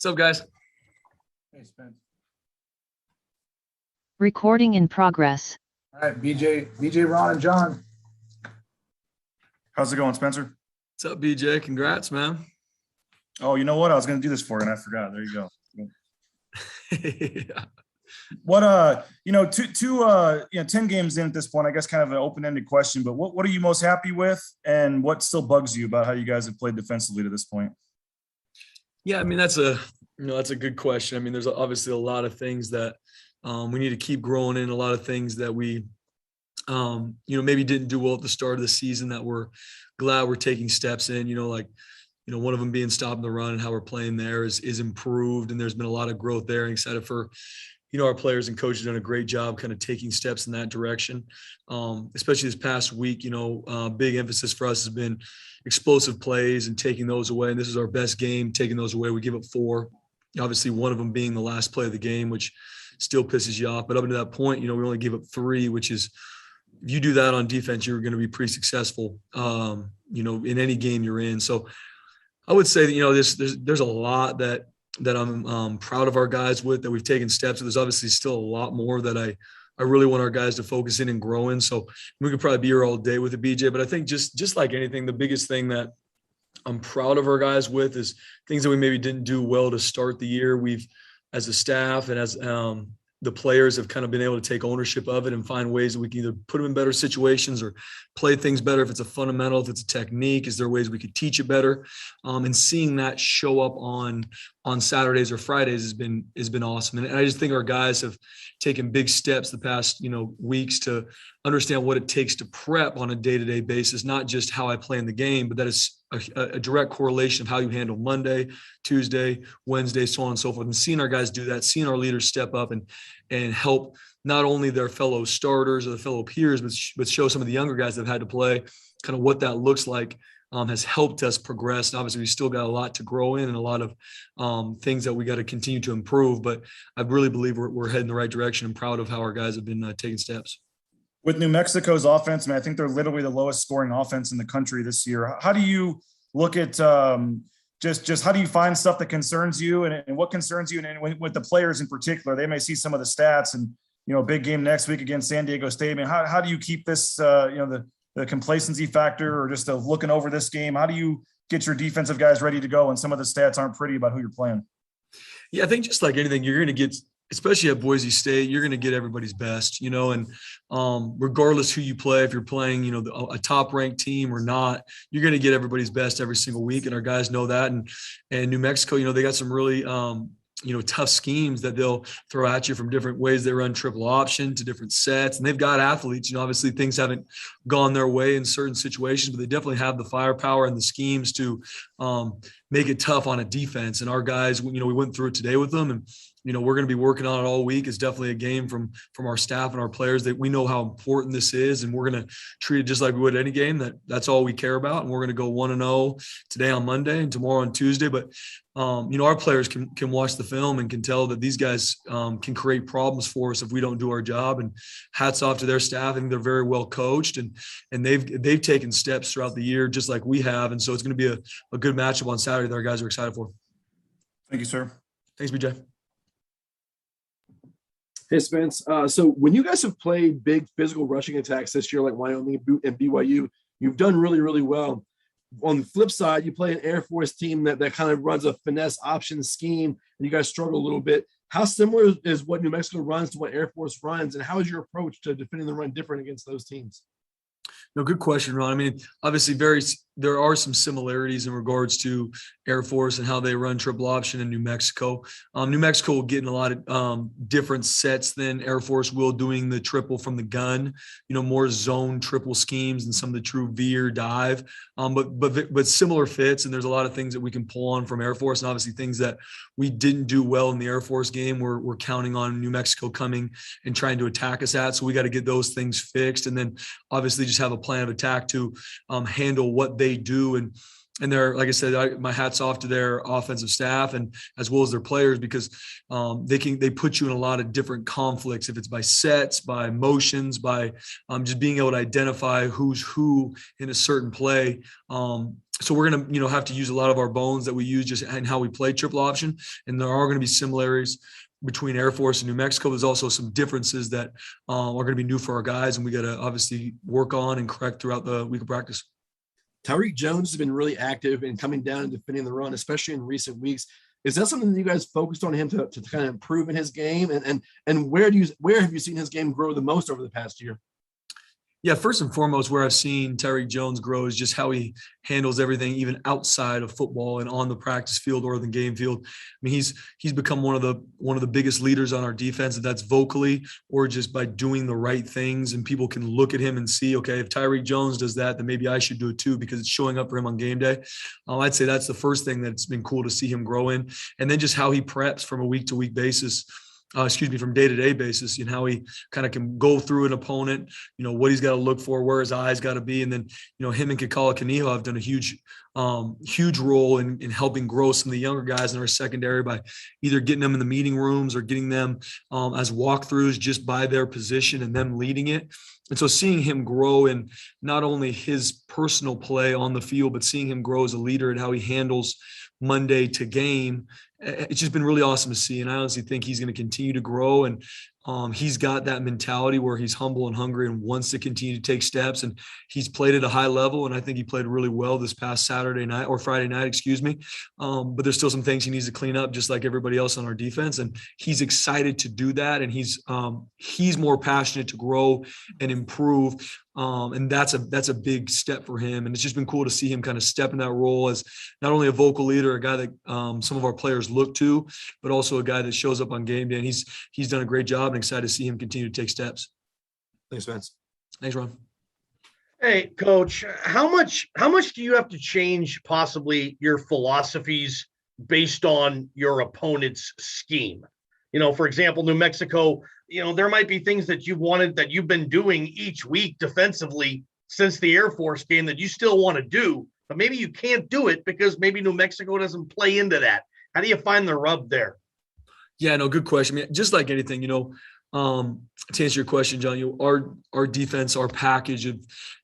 What's up, guys? Hey, Spence. Recording in progress. All right, BJ, Ron, and John. How's it going, Spencer? What's up, BJ? Congrats, man. Oh, you know what? I was going to do this for you, and I forgot. There you go. Yeah. What, 10 games in at this point, I guess kind of an open-ended question, but what are you most happy with, and what still bugs you about how you guys have played defensively to this point? Yeah, I mean, that's a good question. I mean, there's obviously a lot of things that we need to keep growing in, a lot of things that we, maybe didn't do well at the start of the season that we're glad we're taking steps in, one of them being stopping the run and how we're playing there is improved. And there's been a lot of growth there, and excited for, our players and coaches done a great job kind of taking steps in that direction. Especially this past week, big emphasis for us has been explosive plays and taking those away. And this is our best game, taking those away. We give up 4, obviously one of them being the last play of the game, which still pisses you off. But up until that point, we only gave up 3, which is, if you do that on defense, you're going to be pretty successful, in any game you're in. So I would say that, there's a lot that I'm proud of our guys with, that we've taken steps. There's obviously still a lot more that I really want our guys to focus in and grow in. So we could probably be here all day with the BJ, but I think just like anything, the biggest thing that I'm proud of our guys with is things that we maybe didn't do well to start the year. We've, as a staff and as the players, have kind of been able to take ownership of it and find ways that we can either put them in better situations or play things better. If it's a fundamental, if it's a technique, is there ways we could teach it better? And seeing that show up on Saturdays or Fridays has been awesome. And I just think our guys have taken big steps the past, weeks to understand what it takes to prep on a day-to-day basis, not just how I play in the game, but that is a direct correlation of how you handle Monday, Tuesday, Wednesday, so on and so forth. And seeing our guys do that, seeing our leaders step up and help not only their fellow starters or the fellow peers, but show some of the younger guys that have had to play kind of what that looks like, has helped us progress. And obviously we still got a lot to grow in and a lot of things that we got to continue to improve. But I really believe we're heading the right direction. I'm proud of how our guys have been taking steps. With New Mexico's offense, I think they're literally the lowest scoring offense in the country this year. How do you look at just how do you find stuff that concerns you and what concerns you? And with the players in particular, they may see some of the stats and, big game next week against San Diego State. I mean, how do you keep this, the complacency factor or just looking over this game? How do you get your defensive guys ready to go when some of the stats aren't pretty about who you're playing? Yeah, I think just like anything, you're going to get, especially at Boise State, you're going to get everybody's best, and regardless who you play, if you're playing, a top-ranked team or not, you're going to get everybody's best every single week, and our guys know that. And New Mexico, they got some really tough schemes that they'll throw at you from different ways. They run triple option to different sets, and they've got athletes. Obviously things haven't gone their way in certain situations, but they definitely have the firepower and the schemes to make it tough on a defense. And our guys, we went through it today with them, and we're going to be working on it all week. It's definitely a game from our staff and our players that we know how important this is, and we're going to treat it just like we would any game. That's all we care about, and we're going to go 1-0 today on Monday and tomorrow on Tuesday. But our players can watch the film and can tell that these guys can create problems for us if we don't do our job. And hats off to their staff. I think they're very well coached, and they've taken steps throughout the year just like we have. And so it's going to be a good matchup on Saturday that our guys are excited for. Thank you, sir. Thanks, BJ. Hey, Spence. So when you guys have played big physical rushing attacks this year, like Wyoming and BYU, you've done really, really well. On the flip side, you play an Air Force team that kind of runs a finesse option scheme, and you guys struggle a little bit. How similar is what New Mexico runs to what Air Force runs, and how is your approach to defending the run different against those teams? No, good question, Ron. I mean, obviously there are some similarities in regards to Air Force and how they run triple option in New Mexico. New Mexico will get in a lot of different sets than Air Force will, doing the triple from the gun, more zone triple schemes and some of the true veer dive, but similar fits. And there's a lot of things that we can pull on from Air Force, and obviously things that we didn't do well in the Air Force game. We're counting on New Mexico coming and trying to attack us at. So we got to get those things fixed, and then obviously just have a plan of attack to handle what they do. And they're, like I said, my hat's off to their offensive staff and as well as their players, because they put you in a lot of different conflicts. If it's by sets, by motions, by just being able to identify who's who in a certain play. So we're going to, have to use a lot of our bones that we use just in how we play triple option. And there are going to be similarities between Air Force and New Mexico. There's also some differences that are going to be new for our guys, and we got to obviously work on and correct throughout the week of practice. Tyreek Jones has been really active in coming down and defending the run, especially in recent weeks. Is that something that you guys focused on him to kind of improve in his game? And where have you seen his game grow the most over the past year? Yeah, first and foremost, where I've seen Tyreek Jones grow is just how he handles everything, even outside of football and on the practice field or the game field. I mean, he's become one of the biggest leaders on our defense, and that's vocally or just by doing the right things. And people can look at him and see, okay, if Tyreek Jones does that, then maybe I should do it too, because it's showing up for him on game day. I'd say that's the first thing that's been cool to see him grow in, and then just how he preps from a week-to-week basis. From day-to-day basis, and how he kind of can go through an opponent, what he's got to look for, where his eyes got to be. And then, him and Kekala Kaniho have done a huge role in helping grow some of the younger guys in our secondary by either getting them in the meeting rooms or getting them as walkthroughs just by their position and them leading it. And so seeing him grow in not only his personal play on the field, but seeing him grow as a leader and how he handles Monday to game, it's just been really awesome to see. And I honestly think he's going to continue to grow. And he's got that mentality where he's humble and hungry and wants to continue to take steps. And he's played at a high level. And I think he played really well this past Friday night. But there's still some things he needs to clean up, just like everybody else on our defense. And he's excited to do that. And he's more passionate to grow and improve. And that's a big step for him. And it's just been cool to see him kind of step in that role as not only a vocal leader, a guy that some of our players look to, but also a guy that shows up on game day. And he's done a great job, and excited to see him continue to take steps. Thanks, Spence. Thanks, Ron. Hey, Coach, how much do you have to change possibly your philosophies based on your opponent's scheme? For example, New Mexico, there might be things that you've been doing each week defensively since the Air Force game that you still want to do, but maybe you can't do it because maybe New Mexico doesn't play into that. How do you find the rub there? Yeah, no, good question. I mean, just like anything, to answer your question, John, our defense, our package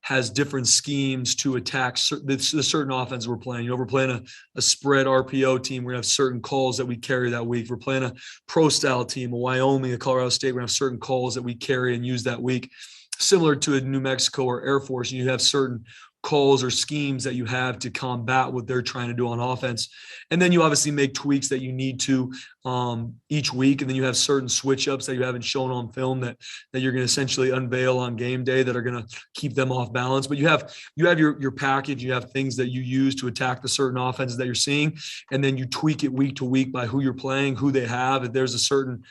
has different schemes to attack the certain offense we're playing. We're playing a spread RPO team. We're going to have certain calls that we carry that week. We're playing a pro style team, a Wyoming, a Colorado State. We're going to have certain calls that we carry and use that week. Similar to a New Mexico or Air Force, you have certain calls or schemes that you have to combat what they're trying to do on offense. And then you obviously make tweaks that you need to each week. And then you have certain switch ups that you haven't shown on film that you're going to essentially unveil on game day that are going to keep them off balance. But you have your package, you have things that you use to attack the certain offenses that you're seeing. And then you tweak it week to week by who you're playing, who they have. If there's a certain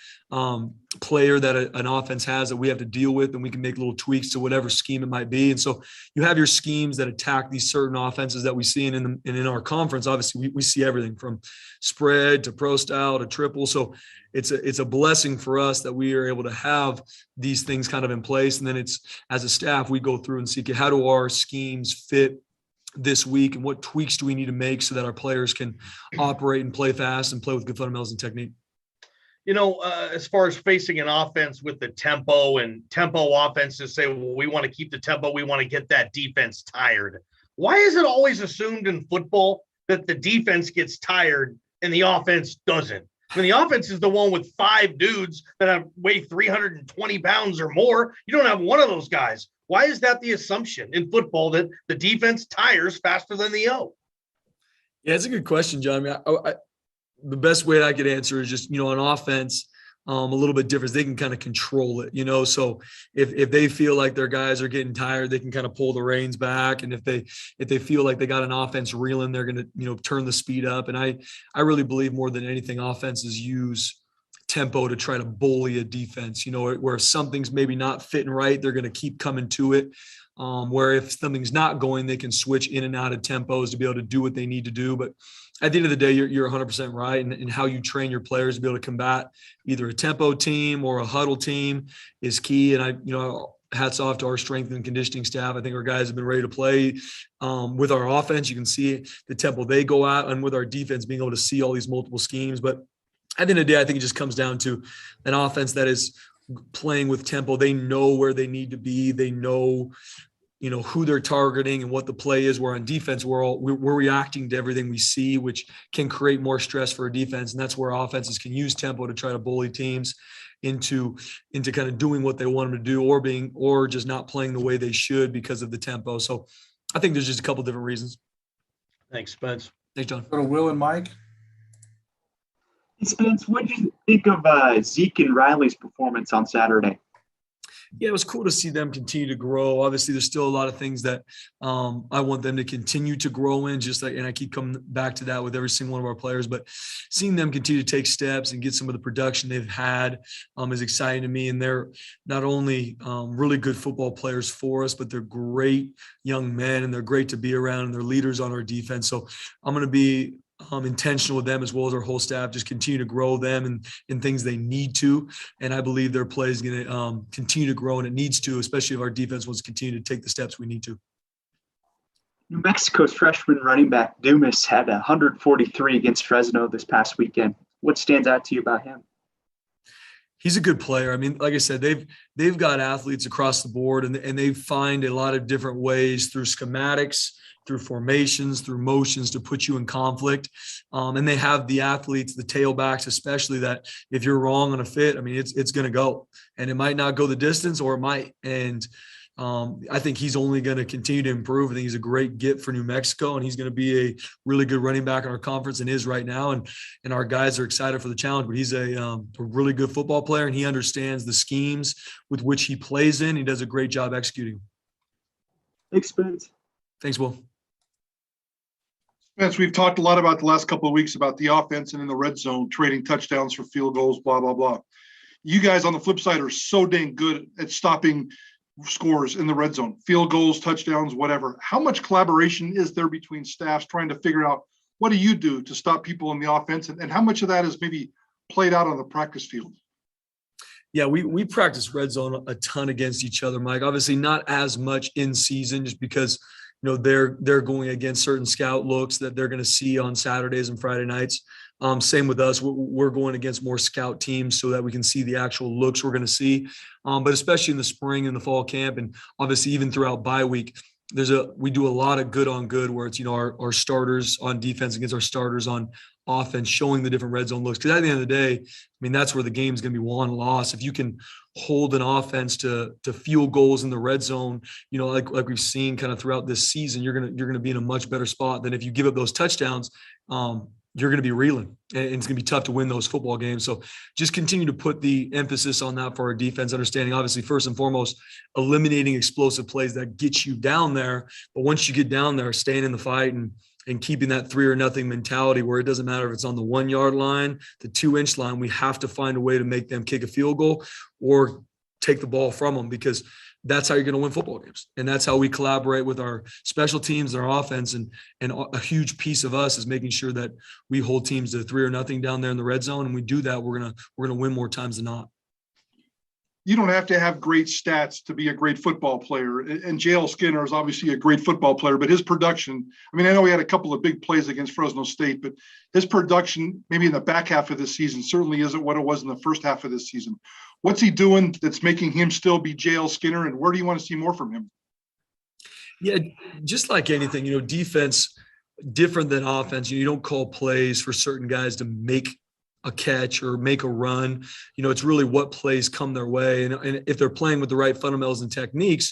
player that an offense has that we have to deal with, and we can make little tweaks to whatever scheme it might be. And so you have your schemes that attack these certain offenses that we see in our conference. Obviously we see everything from spread to pro style to triple. So it's a blessing for us that we are able to have these things kind of in place. And then it's, as a staff, we go through and see, how do our schemes fit this week, and what tweaks do we need to make so that our players can operate and play fast and play with good fundamentals and technique. As far as facing an offense with the tempo offenses say, well, we want to keep the tempo. We want to get that defense tired. Why is it always assumed in football that the defense gets tired and the offense doesn't? I mean, the offense is the one with 5 dudes that weigh 320 pounds or more. You don't have one of those guys. Why is that the assumption in football that the defense tires faster than the O? Yeah, it's a good question, John. I mean, the best way I could answer is just, on offense, a little bit different. They can kind of control it, so if they feel like their guys are getting tired, they can kind of pull the reins back. And if they feel like they got an offense reeling, they're going to, turn the speed up. And I really believe more than anything, offenses use tempo to try to bully a defense, where something's maybe not fitting right, they're going to keep coming to it. Where if something's not going, they can switch in and out of tempos to be able to do what they need to do. But at the end of the day, you're 100% right. And how you train your players to be able to combat either a tempo team or a huddle team is key. And hats off to our strength and conditioning staff. I think our guys have been ready to play with our offense. You can see the tempo they go at, and with our defense being able to see all these multiple schemes. But at the end of the day, I think it just comes down to an offense that is playing with tempo. They know where they need to be. They know, who they're targeting and what the play is. Where on defense, we're reacting to everything we see, which can create more stress for a defense. And that's where offenses can use tempo to try to bully teams into kind of doing what they want them to do, or just not playing the way they should because of the tempo. So I think there's just a couple different reasons. Thanks, Spence. Thanks, John. Go to Will and Mike. Hey, Spence, what did you think of Zeke and Riley's performance on Saturday? Yeah, it was cool to see them continue to grow. Obviously, there's still a lot of things that I want them to continue to grow in, and I keep coming back to that with every single one of our players. But seeing them continue to take steps and get some of the production they've had is exciting to me. And they're not only really good football players for us, but they're great young men, and they're great to be around, and they're leaders on our defense. So I'm going to be intentional with them, as well as our whole staff, just continue to grow them and in things they need to. And I believe their play is going to continue to grow, and it needs to, especially if our defense wants to continue to take the steps we need to. New Mexico's freshman running back Dumas had 143 against Fresno this past weekend. What stands out to you about him? He's a good player. I mean, like I said, they've got athletes across the board, and they find a lot of different ways through schematics, through formations, through motions to put you in conflict. And they have the athletes, the tailbacks, especially, that if you're wrong on a fit, I mean, it's going to go, and it might not go the distance, or it might. And I think he's only going to continue to improve. I think he's a great get for New Mexico, and he's going to be a really good running back in our conference, and is right now. And our guys are excited for the challenge, but he's a really good football player, and he understands the schemes with which he plays in. He does a great job executing. Thanks, Spence. Thanks, Will. Spence, we've talked a lot about the last couple of weeks about the offense and in the red zone, trading touchdowns for field goals, blah, blah, blah. You guys on the flip side are so dang good at stopping scores in the red zone, field goals, touchdowns, whatever. How much collaboration is there between staffs trying to figure out what do you do to stop people in the offense? And how much of that is maybe played out on the practice field? Yeah, we practice red zone a ton against each other, Mike. Obviously not as much in season, just because they're going against certain scout looks that they're going to see on Saturdays and Friday nights. Same with us. We're going against more scout teams so that we can see the actual looks we're going to see. But especially in the spring and the fall camp, and obviously even throughout bye week, we do a lot of good on good, where it's, our starters on defense against our starters on offense, showing the different red zone looks. Because at the end of the day, I mean, that's where the game's going to be won and lost. If you can hold an offense to field goals in the red zone, like we've seen kind of throughout this season, you're gonna be in a much better spot than if you give up those touchdowns. You're going to be reeling, and it's going to be tough to win those football games. So just continue to put the emphasis on that for our defense, understanding, obviously, first and foremost, eliminating explosive plays that get you down there. But once you get down there, staying in the fight and keeping that 3-0 mentality, where it doesn't matter if it's on the 1 yard line, the 2-inch line, we have to find a way to make them kick a field goal or take the ball from them, because that's how you're going to win football games. And that's how we collaborate with our special teams and our offense. And a huge piece of us is making sure that we hold teams to 3-0 down there in the red zone. And we do that, we're going to win more times than not. You don't have to have great stats to be a great football player. And J.L. Skinner is obviously a great football player, but his production, I mean, I know he had a couple of big plays against Fresno State, but his production, maybe in the back half of this season, certainly isn't what it was in the first half of this season. What's he doing that's making him still be J.L. Skinner, and where do you want to see more from him? Yeah, just like anything, defense, different than offense. You don't call plays for certain guys to make a catch or make a run. It's really what plays come their way. And if they're playing with the right fundamentals and techniques,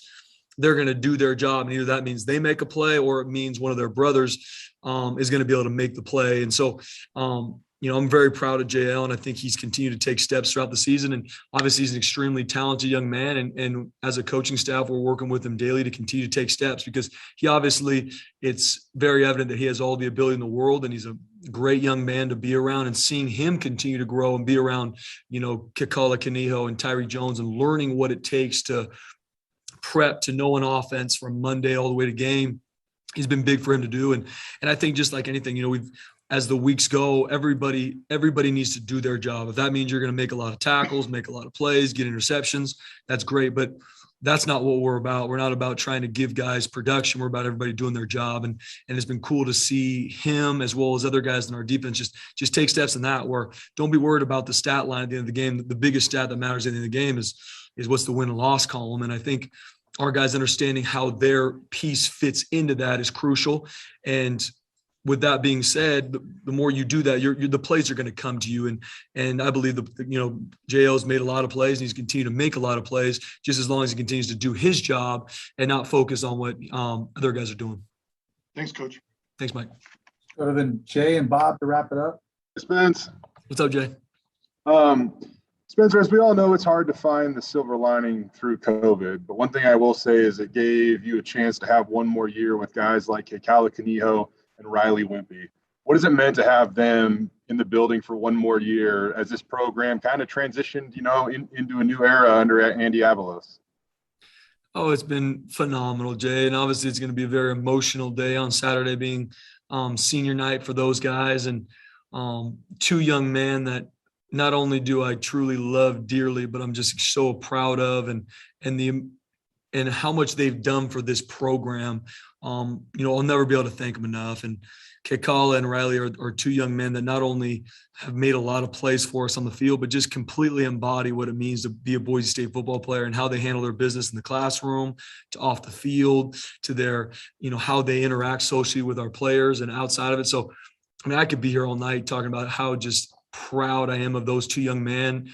they're going to do their job. And either that means they make a play, or it means one of their brothers is going to be able to make the play. And so, I'm very proud of JL, and I think he's continued to take steps throughout the season. And obviously he's an extremely talented young man. And as a coaching staff, we're working with him daily to continue to take steps, because it's very evident that he has all the ability in the world, and he's a great young man to be around. And seeing him continue to grow and be around, Kekala Kaniho and Tyree Jones, and learning what it takes to prep, to know an offense from Monday all the way to game, has been big for him to do. And I think just like anything, as the weeks go, everybody needs to do their job. If that means you're going to make a lot of tackles, make a lot of plays, get interceptions, that's great. But that's not what we're about. We're not about trying to give guys production. We're about everybody doing their job. And it's been cool to see him, as well as other guys in our defense, just take steps in that, where don't be worried about the stat line at the end of the game. The biggest stat that matters at the end of the game is what's the win and loss column. And I think our guys understanding how their piece fits into that is crucial. And with that being said, the more you do that, the plays are going to come to you. And I believe JL's made a lot of plays, and he's continued to make a lot of plays just as long as he continues to do his job and not focus on what other guys are doing. Thanks, Coach. Thanks, Mike. Go to then Jay and Bob to wrap it up. Spence. What's up, Jay? Spencer, as we all know, it's hard to find the silver lining through COVID. But one thing I will say is it gave you a chance to have one more year with guys like Kekala Kaniho and Riley Wimpy. What has it meant to have them in the building for one more year as this program kind of transitioned, into a new era under Andy Avalos? Oh, it's been phenomenal, Jay. And obviously it's going to be a very emotional day on Saturday being senior night for those guys. And two young men that not only do I truly love dearly, but I'm just so proud of and how much they've done for this program. I'll never be able to thank them enough. And Kekala and Riley are two young men that not only have made a lot of plays for us on the field, but just completely embody what it means to be a Boise State football player and how they handle their business in the classroom, to off the field, to their, how they interact socially with our players and outside of it. So, I could be here all night talking about how just proud I am of those two young men,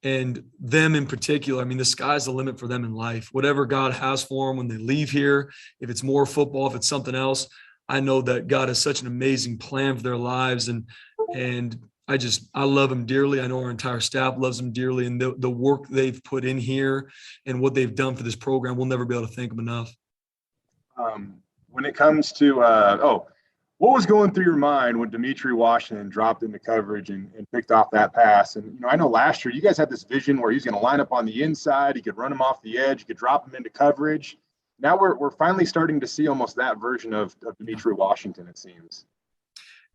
and them in particular. The sky's the limit for them in life. Whatever God has for them when they leave here, if it's more football, if it's something else, I know that God has such an amazing plan for their lives. And I love them dearly. I know our entire staff loves them dearly. And the work they've put in here and what they've done for this program, we'll never be able to thank them enough. When it comes to, what was going through your mind when Dimitri Washington dropped into coverage and picked off that pass? And, I know last year you guys had this vision where he's going to line up on the inside. He could run him off the edge. You could drop him into coverage. Now we're finally starting to see almost that version of Dimitri Washington, it seems.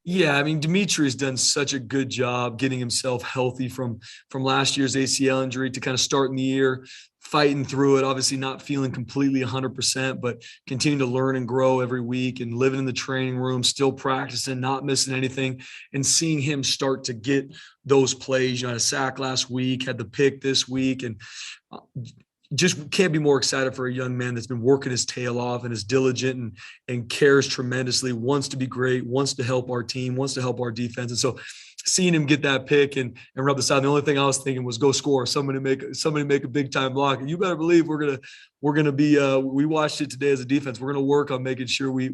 Yeah, Dimitri has done such a good job getting himself healthy from last year's ACL injury to kind of starting the year, fighting through it, obviously not feeling completely 100%, but continuing to learn and grow every week and living in the training room, still practicing, not missing anything, and seeing him start to get those plays. Had a sack last week, had the pick this week, and just can't be more excited for a young man that's been working his tail off and is diligent and cares tremendously, wants to be great, wants to help our team, wants to help our defense. And so seeing him get that pick and rub the side, the only thing I was thinking was go score, somebody make a big time block. And you better believe we're gonna be we watched it today as a defense. We're gonna work on making sure we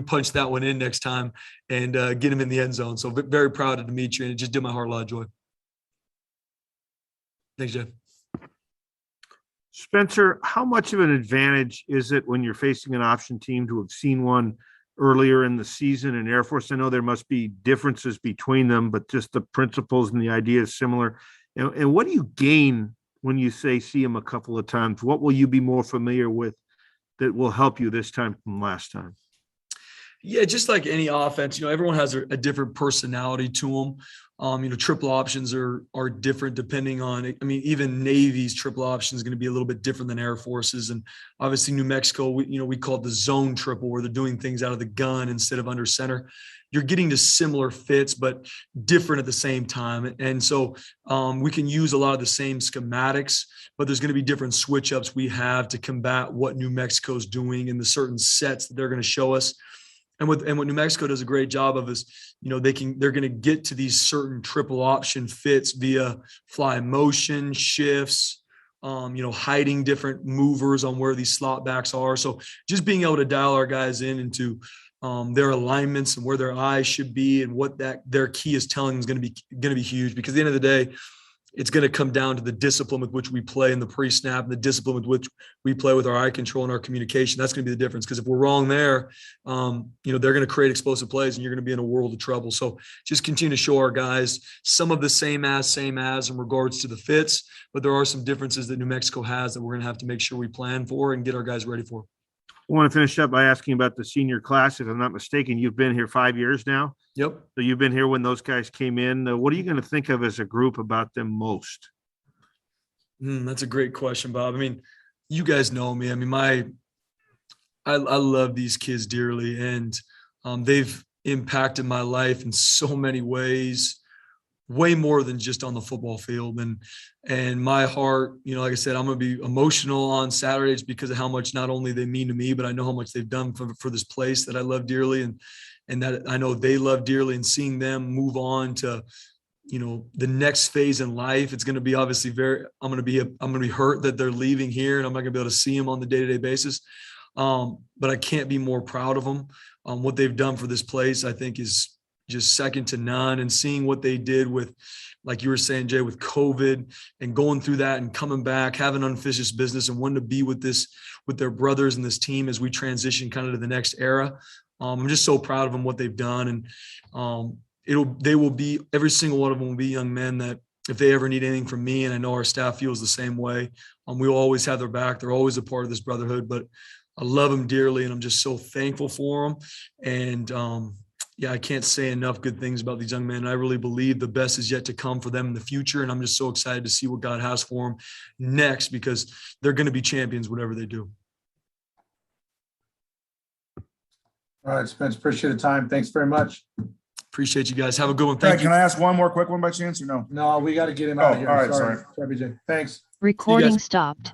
punch that one in next time and get him in the end zone. So very proud of Dimitri, and it just did my heart a lot of joy. Thanks, Jeff. Spencer, how much of an advantage is it when you're facing an option team to have seen one earlier in the season in Air Force? I know there must be differences between them, but just the principles and the idea is similar. And what do you gain when you see them a couple of times? What will you be more familiar with that will help you this time from last time? Yeah, just like any offense, everyone has a different personality to them. Triple options are different depending on, even Navy's triple option is going to be a little bit different than Air Force's. And obviously New Mexico, we call it the zone triple, where they're doing things out of the gun instead of under center. You're getting to similar fits, but different at the same time. And so we can use a lot of the same schematics, but there's going to be different switch ups we have to combat what New Mexico's doing and the certain sets that they're going to show us. And what New Mexico does a great job of is, they're going to get to these certain triple option fits via fly motion shifts, hiding different movers on where these slot backs are. So just being able to dial our guys into their alignments and where their eyes should be and what their key is telling is going to be huge, because at the end of the day, it's going to come down to the discipline with which we play in the pre-snap and the discipline with which we play with our eye control and our communication. That's going to be the difference, because if we're wrong there, they're going to create explosive plays and you're going to be in a world of trouble. So just continue to show our guys some of the same as in regards to the fits, but there are some differences that New Mexico has that we're going to have to make sure we plan for and get our guys ready for. I want to finish up by asking about the senior class. If I'm not mistaken, you've been here 5 years now. Yep. So you've been here when those guys came in. What are you going to think of as a group about them most? That's a great question, Bob. You guys know me. I love these kids dearly, and they've impacted my life in so many ways. way more than just on the football field. And my heart, like I said, I'm going to be emotional on Saturdays because of how much not only they mean to me, but I know how much they've done for this place that I love dearly and that I know they love dearly, and seeing them move on to, the next phase in life. It's going to be obviously I'm going to be hurt that they're leaving here and I'm not going to be able to see them on the day-to-day basis. But I can't be more proud of them. What they've done for this place, I think, is just second to none. And seeing what they did with, like you were saying, Jay, with COVID and going through that and coming back, having unfinished business and wanting to be with their brothers and this team as we transition kind of to the next era. I'm just so proud of them, what they've done. And they will be, every single one of them will be young men that if they ever need anything from me, and I know our staff feels the same way, we'll always have their back. They're always a part of this brotherhood, but I love them dearly and I'm just so thankful for them. And I can't say enough good things about these young men. I really believe the best is yet to come for them in the future. And I'm just so excited to see what God has for them next, because they're going to be champions, whatever they do. All right, Spence, appreciate the time. Thanks very much. Appreciate you guys. Have a good one. Thank you. Can I ask one more quick one by chance or no? No, we got to get him out of here. All right, sorry, BJ. Thanks. Recording stopped.